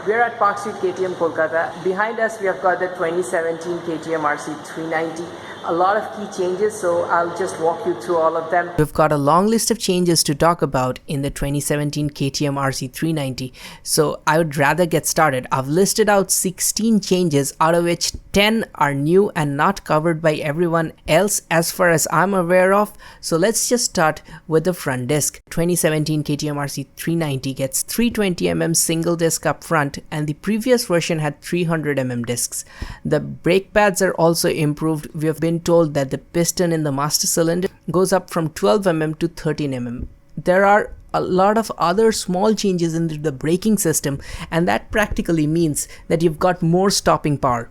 We're at Park Street, KTM, Kolkata. Behind us, we have got the 2017 KTM RC390. A lot of key changes, so I'll just walk you through all of them. We've got a long list of changes to talk about in the 2017 KTM RC390, so I would rather get started. I've listed out 16 changes, out of which 10 are new and not covered by everyone else as far as I'm aware of. So let's just start with the front disc. 2017 KTM RC390 gets 320mm single disc up front, and the previous version had 300mm discs. The brake pads are also improved. We have been told that the piston in the master cylinder goes up from 12mm to 13mm. There are a lot of other small changes in the braking system, and that practically means that you've got more stopping power.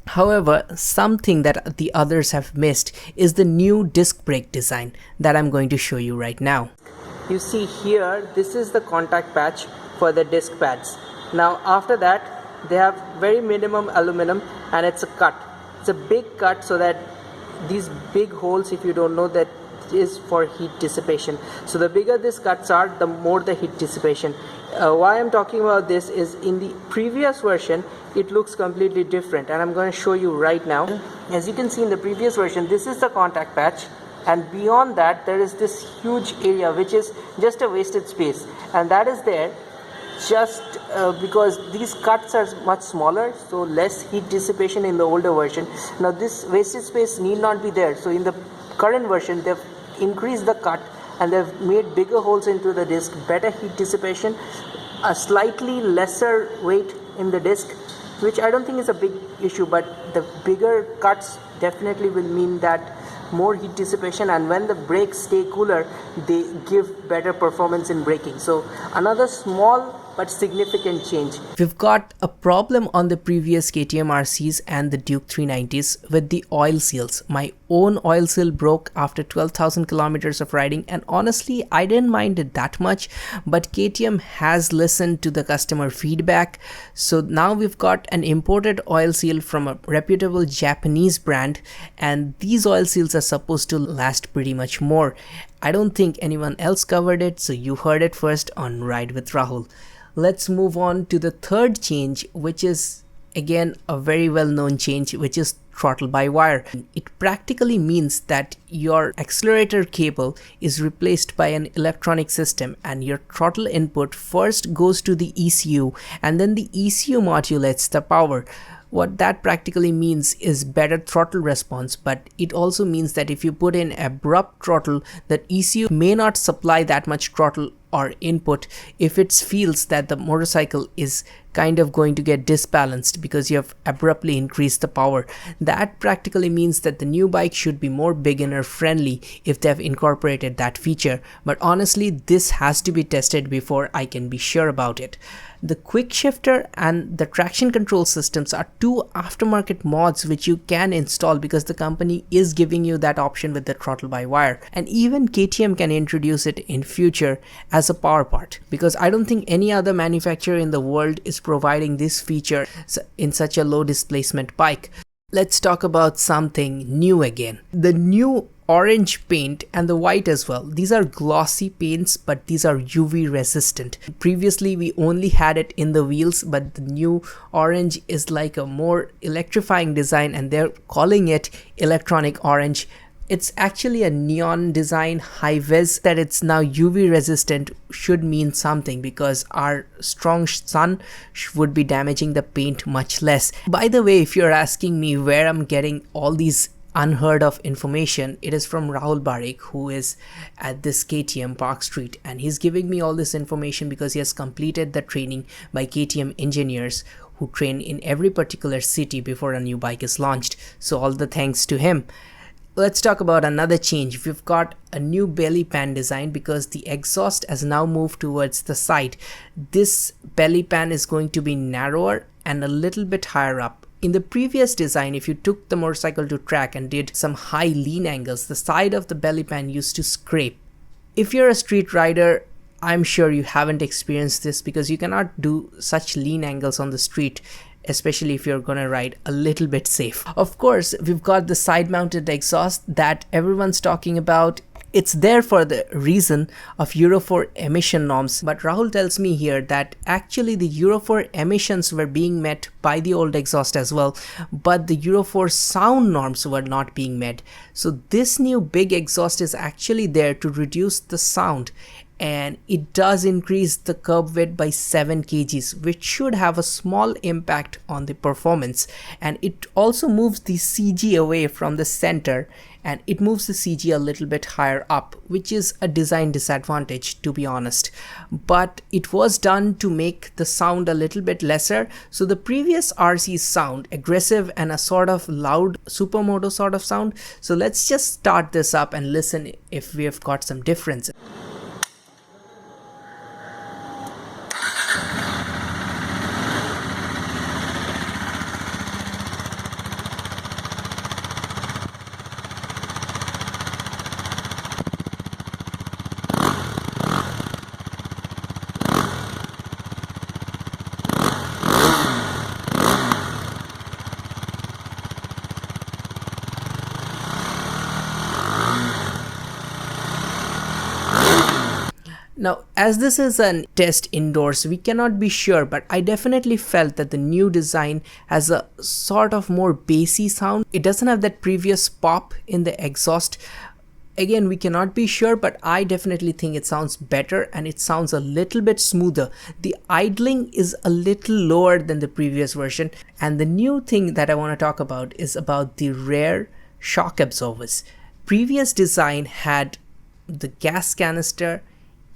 However, something that the others have missed is the new disc brake design that I'm going to show you right now. You see here, this is the contact patch for the disc pads. Now after that, they have very minimum aluminum, and it's a cut. It's a big cut, so that these big holes, if you don't know, that is for heat dissipation. So the bigger these cuts are, the more the heat dissipation. Why I'm talking about this is in the previous version it looks completely different, and I'm going to show you right now. As you can see in the previous version, this is the contact patch, and beyond that there is this huge area which is just a wasted space, and that is there just because these cuts are much smaller, so less heat dissipation in the older version. Now this wasted space need not be there, so in the current version they've increased the cut and they've made bigger holes into the disc, better heat dissipation, a slightly lesser weight in the disc, which I don't think is a big issue, but the bigger cuts definitely will mean that more heat dissipation, and when the brakes stay cooler they give better performance in braking. So another small but significant change. We've got a problem on the previous KTM RCs and the Duke 390s with the oil seals. My own oil seal broke after 12,000 kilometers of riding, and honestly I didn't mind it that much, but KTM has listened to the customer feedback. So now we've got an imported oil seal from a reputable Japanese brand, and these oil seals are supposed to last pretty much more. I don't think anyone else covered it, so you heard it first on Ride with Rahul. Let's move on to the third change, which is again a very well-known change, which is throttle by wire. It practically means that your accelerator cable is replaced by an electronic system, and your throttle input first goes to the ECU, and then the ECU modulates the power. What that practically means is better throttle response, but it also means that if you put in abrupt throttle, that ECU may not supply that much throttle or input if it feels that the motorcycle is kind of going to get disbalanced because you have abruptly increased the power. That practically means that the new bike should be more beginner friendly if they have incorporated that feature, but honestly this has to be tested before I can be sure about it. The quick shifter and the traction control systems are two aftermarket mods which you can install because the company is giving you that option with the throttle by wire, and even KTM can introduce it in future as a power part, because I don't think any other manufacturer in the world is providing this feature in such a low displacement bike. Let's talk about something new again. The new orange paint and the white as well. These are glossy paints, but these are UV resistant. Previously we only had it in the wheels, but the new orange is like a more electrifying design, and they're calling it electronic orange. It's actually a neon design, high vis. That it's now UV resistant should mean something, because our strong sun would be damaging the paint much less. By the way, if you're asking me where I'm getting all these unheard of information, it is from Rahul Barik, who is at this KTM Park Street, and he's giving me all this information because he has completed the training by KTM engineers who train in every particular city before a new bike is launched. So all the thanks to him. Let's talk about another change. We've got a new belly pan design because the exhaust has now moved towards the side. This belly pan is going to be narrower and a little bit higher up. In the previous design, if you took the motorcycle to track and did some high lean angles, the side of the belly pan used to scrape. If you're a street rider, I'm sure you haven't experienced this because you cannot do such lean angles on the street, especially if you're gonna ride a little bit safe. Of course, we've got the side mounted exhaust that everyone's talking about. It's there for the reason of Euro 4 emission norms, but Rahul tells me here that actually the Euro 4 emissions were being met by the old exhaust as well, but the Euro 4 sound norms were not being met. So this new big exhaust is actually there to reduce the sound, and it does increase the curb weight by 7 kgs, which should have a small impact on the performance. And it also moves the CG away from the center, and it moves the CG a little bit higher up, which is a design disadvantage, to be honest. But it was done to make the sound a little bit lesser. So the previous RC sound aggressive and a sort of loud supermoto sort of sound. So let's just start this up and listen if we have got some differences. Now, as this is a test indoors, we cannot be sure, but I definitely felt that the new design has a sort of more bassy sound. It doesn't have that previous pop in the exhaust. Again, we cannot be sure, but I definitely think it sounds better and it sounds a little bit smoother. The idling is a little lower than the previous version. And the new thing that I want to talk about is about the rear shock absorbers. Previous design had the gas canister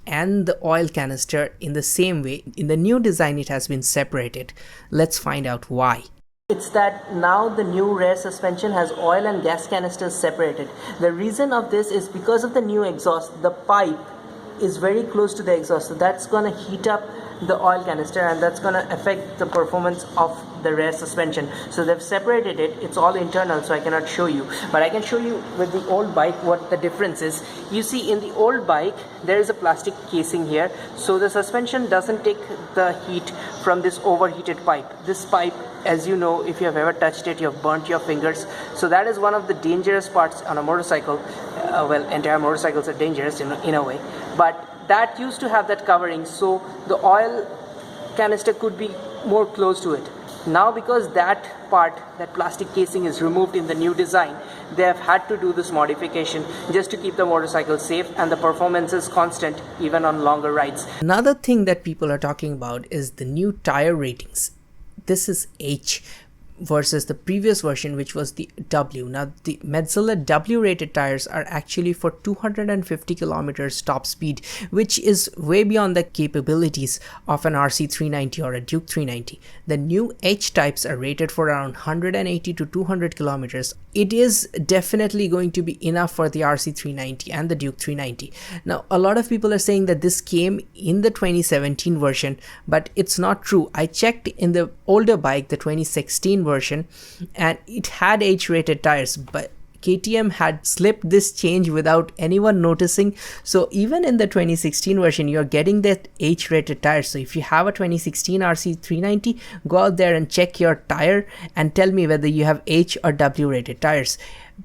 and the oil canister in the same way. In the new design, it has been separated. Let's find out why. It's that now the new rear suspension has oil and gas canisters separated. The reason of this is because of the new exhaust. The pipe is very close to the exhaust, so that's going to heat up the oil canister, and that's going to affect the performance of the rear suspension. So they've separated it. It's all internal, so I cannot show you, but I can show you with the old bike what the difference is. You see, in the old bike there is a plastic casing here, so the suspension doesn't take the heat from this overheated pipe. This pipe, as you know, if you have ever touched it, you have burnt your fingers. So that is one of the dangerous parts on a motorcycle. Well, entire motorcycles are dangerous in a way, but that used to have that covering, so the oil canister could be more close to it. Now, because that part, that plastic casing, is removed in the new design, they have had to do this modification just to keep the motorcycle safe and the performance is constant even on longer rides. Another thing that people are talking about is the new tire ratings. This is H versus the previous version, which was the W. Now the Metzeler W rated tires are actually for 250 kilometers top speed, which is way beyond the capabilities of an RC390 or a Duke 390. The new H types are rated for around 180 to 200 kilometers. It is definitely going to be enough for the RC390 and the Duke 390. Now a lot of people are saying that this came in the 2017 version, but it's not true. I checked in the older bike, the 2016 version, and it had H-rated tires, but KTM had slipped this change without anyone noticing. So even in the 2016 version, you're getting that H-rated tires. So if you have a 2016 RC390, go out there and check your tire and tell me whether you have H or W rated tires.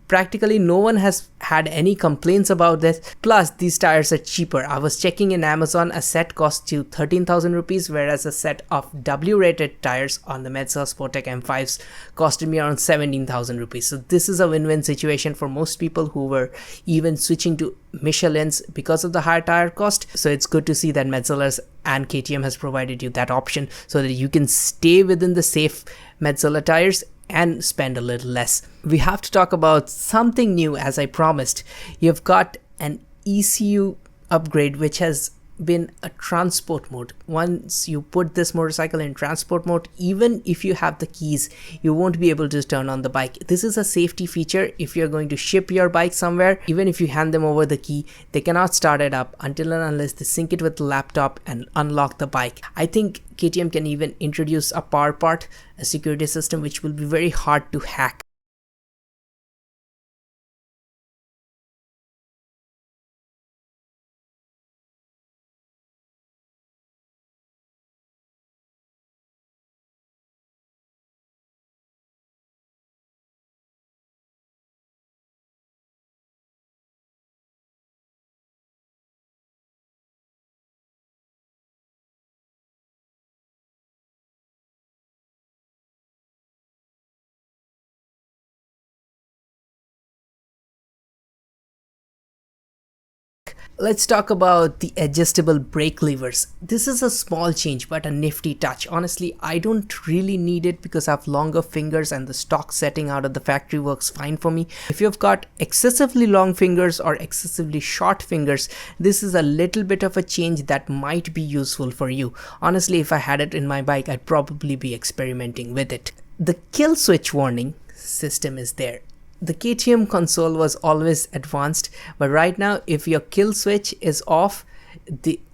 Practically no one has had any complaints about this. Plus these tires are cheaper. I was checking in Amazon, a set costs you 13,000 rupees, whereas a set of W rated tires on the Metzeler Sportec M5s costed me around 17,000 rupees. So this is a win-win situation for most people who were even switching to Michelin's because of the higher tire cost. So it's good to see that Metzeler's and KTM has provided you that option so that you can stay within the safe Metzeler tires and spend a little less. We have to talk about something new, as I promised. You've got an ECU upgrade, which has been a transport mode. Once you put this motorcycle in transport mode, even if you have the keys, you won't be able to turn on the bike. This is a safety feature. If you're going to ship your bike somewhere, even if you hand them over the key, they cannot start it up until and unless they sync it with the laptop and unlock the bike. I think KTM can even introduce a power part, a security system, which will be very hard to hack. Let's talk about the adjustable brake levers. This is a small change but a nifty touch. Honestly, I don't really need it because I have longer fingers and the stock setting out of the factory works fine for me. If you've got excessively long fingers or excessively short fingers, this is a little bit of a change that might be useful for you. Honestly, if I had it in my bike, I'd probably be experimenting with it. The kill switch warning system is there. The KTM console was always advanced, but right now if your kill switch is off,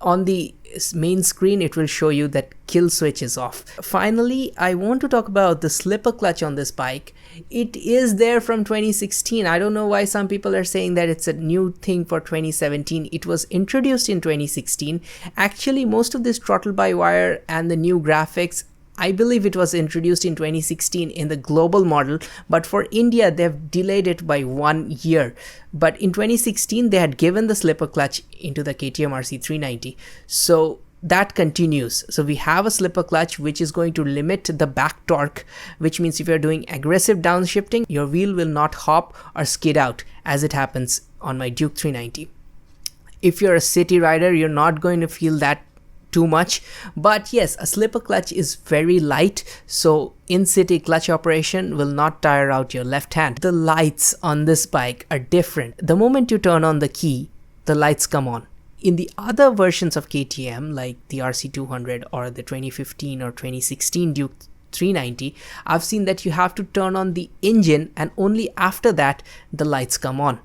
on the main screen it will show you that kill switch is off. Finally, I want to talk about the slipper clutch on this bike. It is there from 2016. I don't know why some people are saying that it's a new thing for 2017. It was introduced in 2016. Actually, most of this throttle by wire and the new graphics, I believe it was introduced in 2016 in the global model, but for India they've delayed it by 1 year. But in 2016 they had given the slipper clutch into the KTM RC390. So that continues. So we have a slipper clutch which is going to limit the back torque, which means if you're doing aggressive downshifting, your wheel will not hop or skid out as it happens on my Duke 390. If you're a city rider, you're not going to feel that too much, but yes, a slipper clutch is very light, so in city clutch operation will not tire out your left hand. The lights on this bike are different. The moment you turn on the key, the lights come on. In the other versions of KTM, like the RC200 or the 2015 or 2016 Duke 390, I've seen that you have to turn on the engine and only after that the lights come on.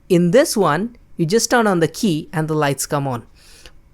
In this one, you just turn on the key and the lights come on.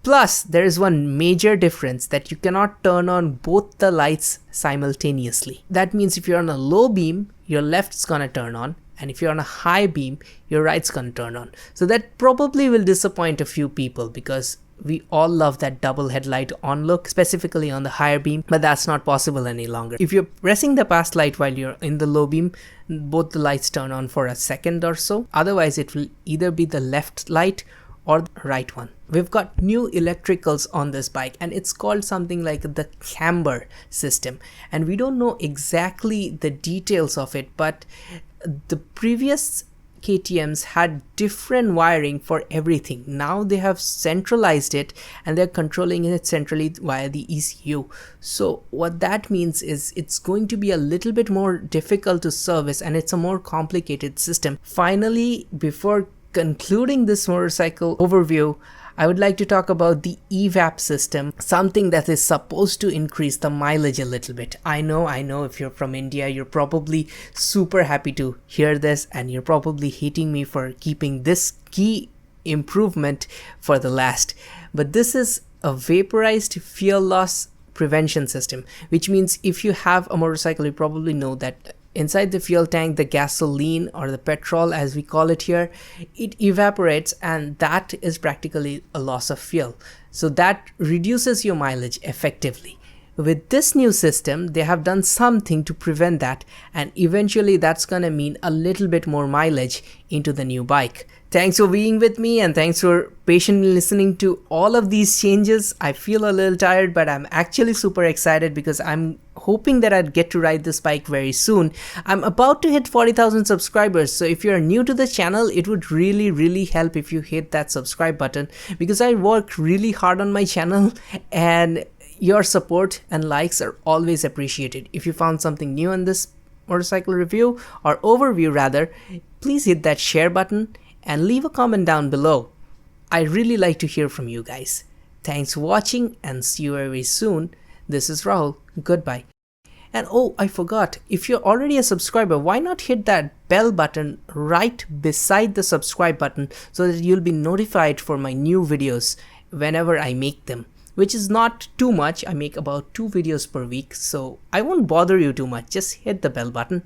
Plus, there is one major difference that you cannot turn on both the lights simultaneously. That means if you're on a low beam, your left's gonna turn on, and if you're on a high beam, your right's gonna turn on. So that probably will disappoint a few people because we all love that double headlight on look, specifically on the higher beam, but that's not possible any longer. If you're pressing the pass light while you're in the low beam, both the lights turn on for a second or so. Otherwise, it will either be the left light or the right one. We've got new electricals on this bike and it's called something like the camber system, and we don't know exactly the details of it, but the previous KTMs had different wiring for everything. Now they have centralized it and they're controlling it centrally via the ECU. So what that means is it's going to be a little bit more difficult to service and it's a more complicated system. Finally, before concluding this motorcycle overview, I would like to talk about the Evap system, something that is supposed to increase the mileage a little bit. I know if you're from India, you're probably super happy to hear this and you're probably hating me for keeping this key improvement for the last. But this is a vaporized fuel loss prevention system, which means if you have a motorcycle, you probably know that inside the fuel tank, the gasoline or the petrol as we call it here, it evaporates and that is practically a loss of fuel. So that reduces your mileage effectively. With this new system, they have done something to prevent that, and eventually that's gonna mean a little bit more mileage into the new bike. Thanks for being with me and thanks for patiently listening to all of these changes. I feel a little tired, but I'm actually super excited because I'm hoping that I'd get to ride this bike very soon. I'm about to hit 40,000 subscribers, so if you're new to the channel, it would really help if you hit that subscribe button because I work really hard on my channel and your support and likes are always appreciated. If you found something new in this motorcycle review or overview rather, please hit that share button and leave a comment down below. I really like to hear from you guys. Thanks for watching and see you very soon. This is Rahul. Goodbye. And oh, I forgot, if you're already a subscriber, why not hit that bell button right beside the subscribe button so that you'll be notified for my new videos whenever I make them, which is not too much. I make about 2 videos per week, so I won't bother you too much. Just hit the bell button.